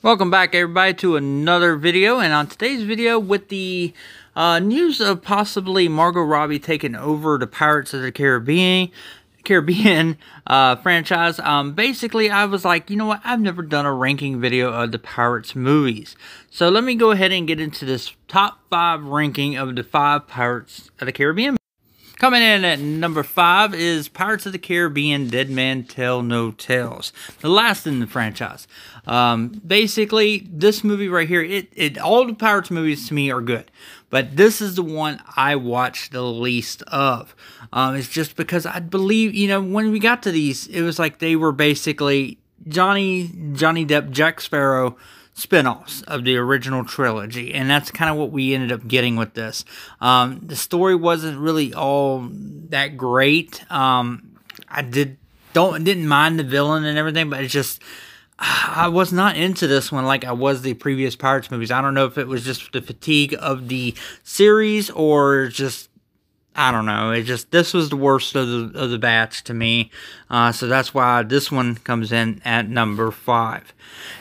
Welcome back, everybody, to another video. And on today's video, with the news of possibly Margot Robbie taking over the Pirates of the Caribbean franchise, basically I was like, you know what, I've never done a ranking video of the Pirates movies. So let me go ahead and get into this top 5 ranking of the 5 Pirates of the Caribbean. Coming in at number 5 is Pirates of the Caribbean Dead Man Tell No Tales, the last in the franchise. Basically, this movie right here, all the Pirates movies to me are good, but this is the one I watched the least of. It's just because I believe, you know, when we got to these, it was like they were basically Johnny Depp, Jack Sparrow spin-offs of the original trilogy, and that's kind of what we ended up getting with this. The story wasn't really all that great. I didn't mind the villain and everything, but it's just I was not into this one like I was the previous Pirates movies. I don't know if it was just the fatigue of the series or just, I don't know. This was the worst of the batch to me. So that's why this one comes in at number 5.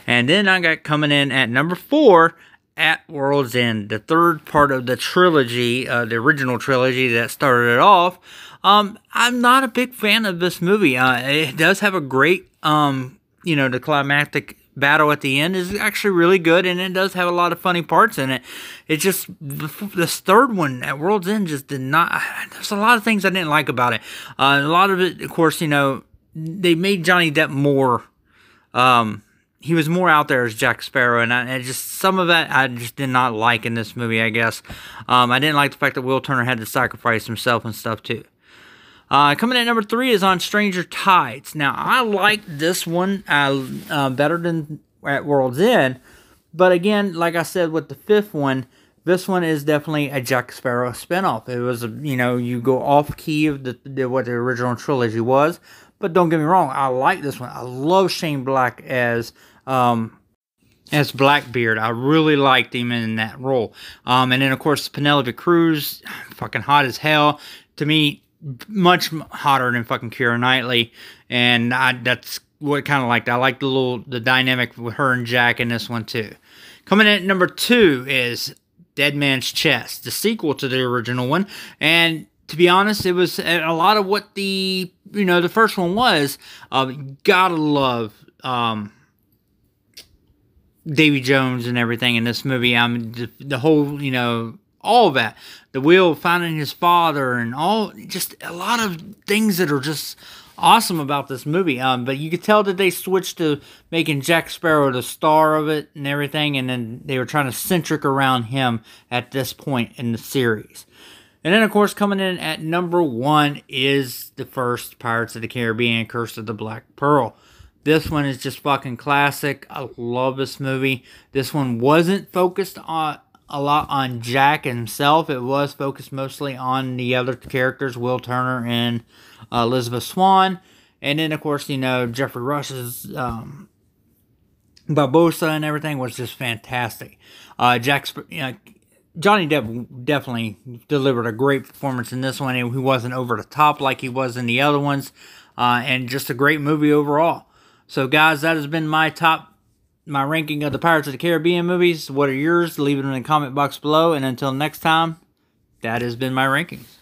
And then I got coming in at number 4, At World's End, the third part of the trilogy, the original trilogy that started it off. I'm not a big fan of this movie. It does have a great, you know, the climactic battle at the end is actually really good, and it does have a lot of funny parts in it. It's just this third one, At World's End, just did not. There's a lot of things I didn't like about it. A lot of it, of course, you know, they made Johnny Depp more. He was more out there as Jack Sparrow, and just some of that I just did not like in this movie, I guess. I didn't like the fact that Will Turner had to sacrifice himself and stuff too. Coming in at number 3 is On Stranger Tides. Now, I like this one better than At World's End. But again, like I said with the 5th one, this one is definitely a Jack Sparrow spinoff. It was, you know, you go off key of what the original trilogy was. But don't get me wrong, I like this one. I love Shane Black as Blackbeard. I really liked him in that role. And then, of course, Penelope Cruz, fucking hot as hell. To me, much hotter than fucking Keira Knightley, and that's what I kind of liked. I liked the dynamic with her and Jack in this one too. Coming in at number 2 is Dead Man's Chest, the sequel to the original one, and to be honest, it was a lot of what the first one was. Gotta love Davy Jones and everything in this movie. I mean, the whole, you know, all of that. The Will finding his father and all, just a lot of things that are just awesome about this movie. But you could tell that they switched to making Jack Sparrow the star of it and everything, and then they were trying to centric around him at this point in the series. And then, of course, coming in at number 1 is the first Pirates of the Caribbean, Curse of the Black Pearl. This one is just fucking classic. I love this movie. This one wasn't focused on a lot on Jack himself. It was focused mostly on the other characters, Will Turner and Elizabeth Swann. And then, of course, you know, Jeffrey Rush's Barbossa and everything was just fantastic. Johnny Depp definitely delivered a great performance in this one. He wasn't over the top like he was in the other ones. And just a great movie overall. So, guys, that has been my ranking of the Pirates of the Caribbean movies. What are yours? Leave it in the comment box below. And until next time, that has been my rankings.